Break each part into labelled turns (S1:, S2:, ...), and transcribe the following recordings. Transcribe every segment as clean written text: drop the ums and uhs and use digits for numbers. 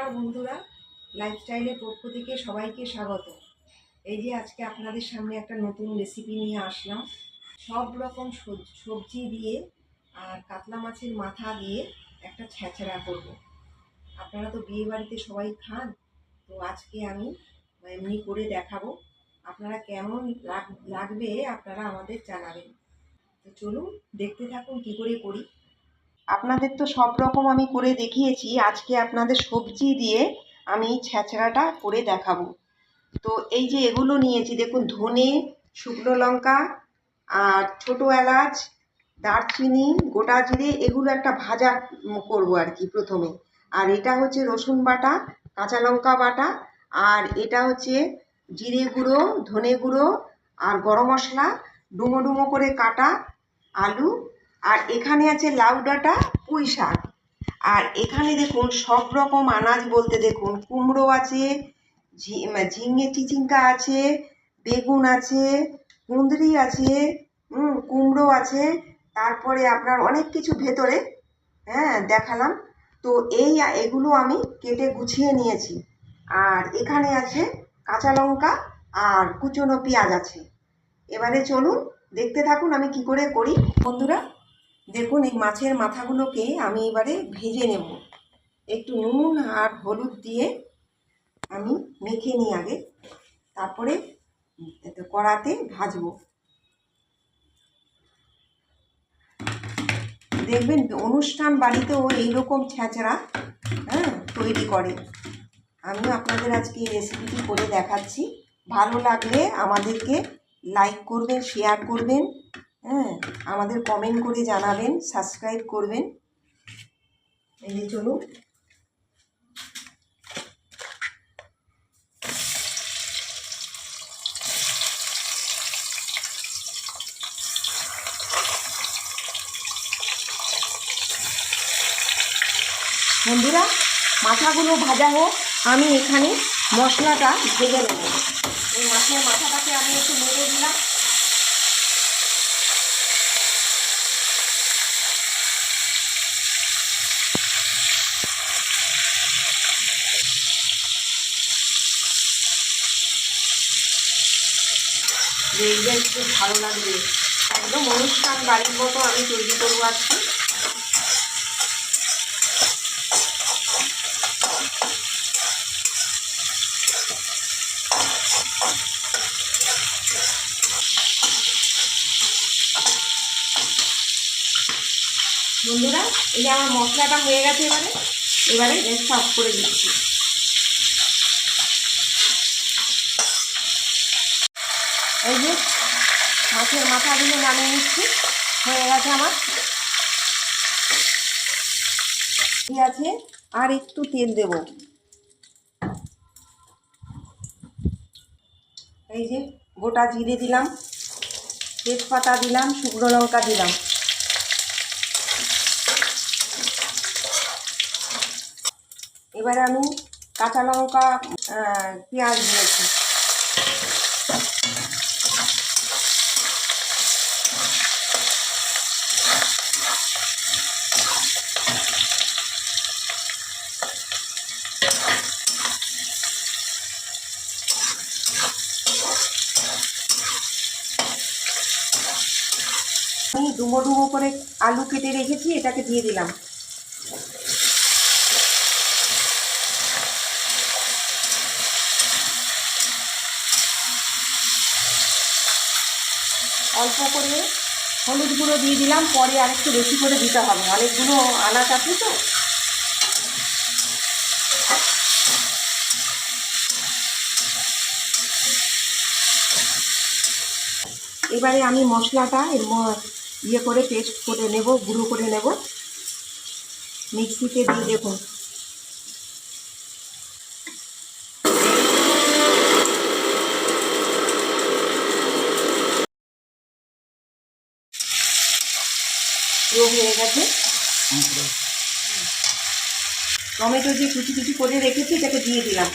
S1: নমস্কার বন্ধুরা, লাইফস্টাইলের পক্ষ থেকে সবাইকে স্বাগত। এই যে আজকে আপনাদের সামনে একটা নতুন রেসিপি নিয়ে আসলাম। সব রকম সবজি দিয়ে আর কাতলা মাছের মাথা দিয়ে একটা ছ্যাঁচড়া করব। আপনারা তো বিয়ে বাড়িতে সবাই খান, তো আজকে আমি এমনি করে দেখাবো। আপনারা কেমন লাগবে আপনারা আমাদের জানাবেন। তো চলুন দেখতে থাকুন কী করে করি। আপনাদের তো সব রকম আমি করে দেখিয়েছি, আজকে আপনাদের সবজি দিয়ে আমি ছ্যাঁচড়াটা করে দেখাবো। তো এই যে এগুলো নিয়েছি দেখুন, ধনে, শুকনো লঙ্কা আর ছোটো এলাচ, দারচিনি, গোটা জিরে, এগুলো একটা ভাজা করবো আর কি প্রথমে। আর এটা হচ্ছে রসুন বাটা, কাঁচা লঙ্কা বাটা, আর এটা হচ্ছে জিরে গুঁড়ো, ধনে গুঁড়ো আর গরম মশলা, ডুমো ডুমো করে কাটা আলু, আর এখানে আছে লাউ ডাঁটা, পুঁই শাক। আর এখানে দেখুন সব রকম আনাজ বলতে দেখুন কুমড়ো আছে, ঝিঙে চিচিঙ্গা আছে, বেগুন আছে, কুঁদরি আছে, কুমড়ো আছে, তারপরে আপনার অনেক কিছু ভেতরে দেখালাম। তো এগুলো আমি কেটে গুছিয়ে নিয়েছি। আর এখানে আছে কাঁচা লঙ্কা আর কুচনো পেঁয়াজ আছে। এবারে চলুন দেখতে থাকুন আমি কি করে করি। বন্ধুরা দেখুন, এই মাছের মাথাগুলোকে আমি এবারে ভেজে নেব। একটু নুন আর হলুদ দিয়ে আমি মেখে নিই আগে, তারপরে কড়াতে ভাজবো। দেখবেন অনুষ্ঠান বাড়িতেও এইরকম ছ্যাঁচড়া তৈরি করে। আমিও আপনাদের আজকে এই রেসিপিটি করে দেখাচ্ছি। ভালো লাগলে আমাদেরকে লাইক করবেন, শেয়ার করবেন, আমাদের কমেন্ট করে জানাবেন, সাবস্ক্রাইব করবেন। এই যে চলুন। বন্ধুরা মাথাগুলো ভাজা হোক, আমি এখানে মশলাটা ভেজে নেব। এই মাছের মাথাটাকে আমি একটু নেড়ে দিলাম। দেখবেন খুব ভালো লাগবে, একদম অনুষ্ঠান বাড়ির মতো আমি তৈরি করবো আজকে। বন্ধুরা এই যে আমার মশলাটা হয়ে গেছে, এবারে গ্যাসটা অফ করে দিচ্ছি। এই যে মাছের মাথাগুলো নামিয়ে নিচ্ছি, হয়ে গেছে আমার। ঠিক আছে, আর একটু তেল দেব। এই যে গোটা জিরে দিলাম, তেজপাতা দিলাম, শুকনো লঙ্কা দিলাম। এবারে আমি কাঁচা লঙ্কা, পেঁয়াজ দিয়েছি। আমি ডুমো ডুমো করে আলু কেটে রেখেছি, এটাকে দিয়ে দিলাম। অল্প করে হলুদ গুঁড়ো দিয়ে দিলাম, পরে আরেকটু বেশি করে দিতে হবে, অনেকগুলো আনাজ আছে তো। এবারে আমি মশলাটা ইয়ে করে পেস্ট করে নেব, গুঁড়ো করে নেব মিক্সিতে দিয়ে। দেখুন হয়ে গেছে। টমেটো যে কুচি কুচি করে রেখেছি এটাকে দিয়ে দিলাম।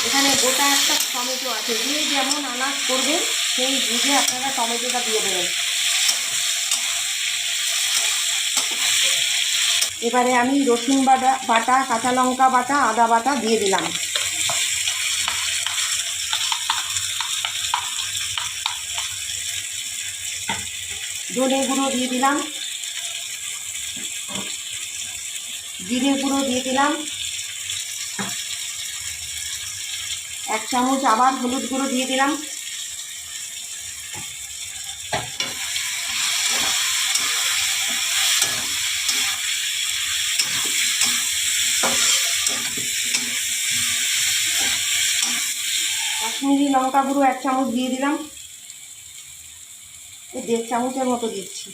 S1: এখানে গোটা একটা টমেটো আছে, দিয়ে যেমন আনাজ করবেন সেই বুঝে আপনারা টমেটোটা দিয়ে দেবেন। এবারে আমি রসুন বাটা, কাঁচা লঙ্কা বাটা, আদা বাটা দিয়ে দিলাম। ধনে গুঁড়ো দিয়ে দিলাম, জিরে গুঁড়ো দিয়ে দিলাম, 1 চামচ আবার হলুদ গুঁড়ো দিয়ে দিলাম, কাশ্মীরি লঙ্কা গুঁড়ো 1 চামচ দিয়ে দিলাম, 1.5 চামচের মতো দিচ্ছি।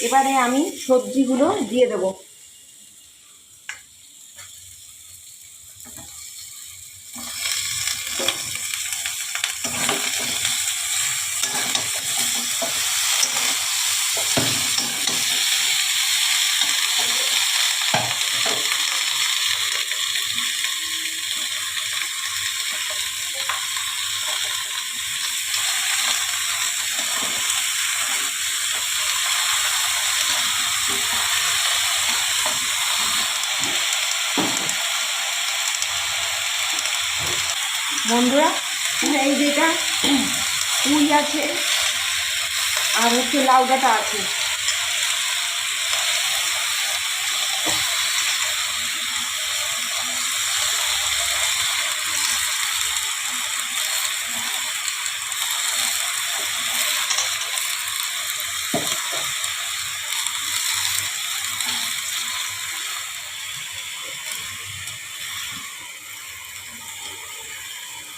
S1: এবারে আমি সবজিগুলো দিয়ে দেবো। বন্ধুরা, এই যেটা পুঁই আছে আর হচ্ছে লাউ ডাঁটা আছে,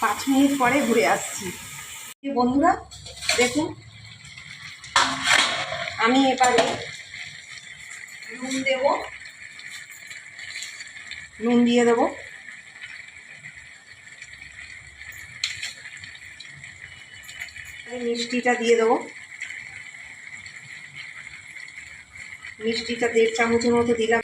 S1: পাঁচ মিনিট পরে ঘুরে আসছি। বন্ধুরা দেখুন, আমি এবারে নুন দেব, নুন দিয়ে দেবো, মিষ্টিটা দিয়ে দেবো, মিষ্টিটা 1.5 চামচের মতো দিলাম।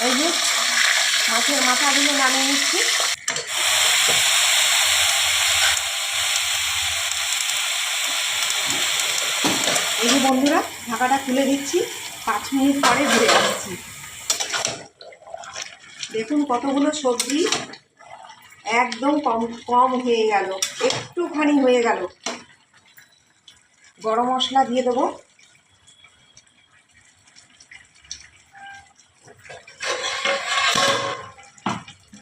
S1: এই যে মাছের মাথাগুলো নামিয়ে নিচ্ছি। এই যে বন্ধুরা, ঢাকাটা খুলে দিচ্ছি, 5 মিনিট পরে ঘুরে আসছি। দেখুন কতগুলো সবজি একদম কম কম হয়ে গেল, একটুখানি হয়ে গেল। গরম মশলা দিয়ে দেবো,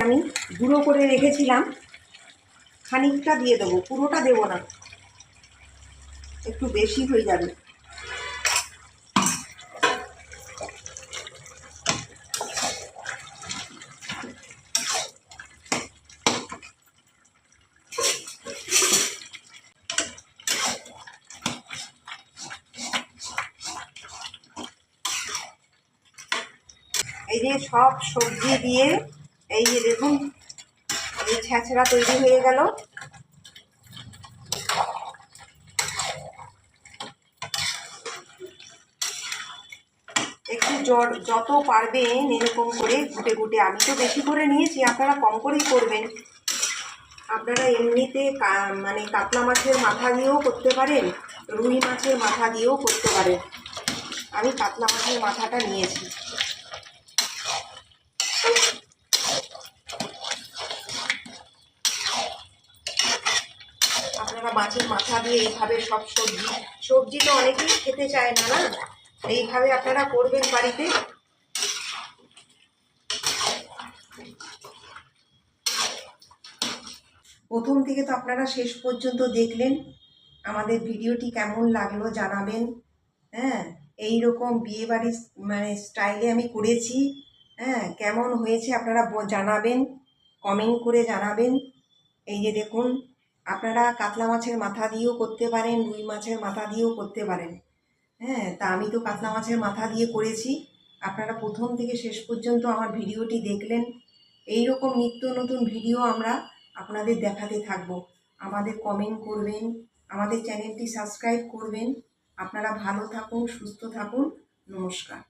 S1: আমি গুঁড়ো করে রেখেছিলাম খানিকটা দিয়ে দেবো, পুরোটা দেবো না, একটু বেশি হয়ে যাবে। এই যে সব সবজি দিয়ে এই যে দেখুন এই ছেঁচড়া তৈরি হয়ে গেল। একটু যত পারবেন এরকম করে ঘুটে ঘুটে, আমি তো বেশি করে নিয়েছি, আপনারা কম করেই করবেন। আপনারা এমনিতে মানে কাতলা মাছের মাথা দিয়েও করতে পারেন, রুই মাছের মাথা দিয়েও করতে পারেন। আমি কাতলা মাছের মাথাটা নিয়েছি। আপনারা মাছের মাথা দিয়ে এইভাবে সব সবজি তো অনেকেই খেতে চায় না, না? এইভাবে আপনারা করবেন বাড়িতে। প্রথম থেকে তো আপনারা শেষ পর্যন্ত দেখলেন, আমাদের ভিডিওটি কেমন লাগলো জানাবেন। হ্যাঁ, এইরকম বিয়েবাড়ির মানে স্টাইলে আমি করেছি। হ্যাঁ, কেমন হয়েছে আপনারা জানাবেন, কমেন্ট করে জানাবেন। এই যে দেখুন, আপনারা কাতলা মাছের মাথা দিয়েও করতে পারেন, রুই মাছের মাথা দিয়েও করতে পারেন। হ্যাঁ, তা আমি তো কাতলা মাছের মাথা দিয়ে করেছি। আপনারা প্রথম থেকে শেষ পর্যন্ত আমার ভিডিওটি দেখলেন। এই রকম নিত্য নতুন ভিডিও আমরা আপনাদের দেখাতে থাকবো। আমাদের কমেন্ট করবেন, আমাদের চ্যানেলটি সাবস্ক্রাইব করবেন, আপনারা ভালো থাকুন, সুস্থ থাকুন। নমস্কার।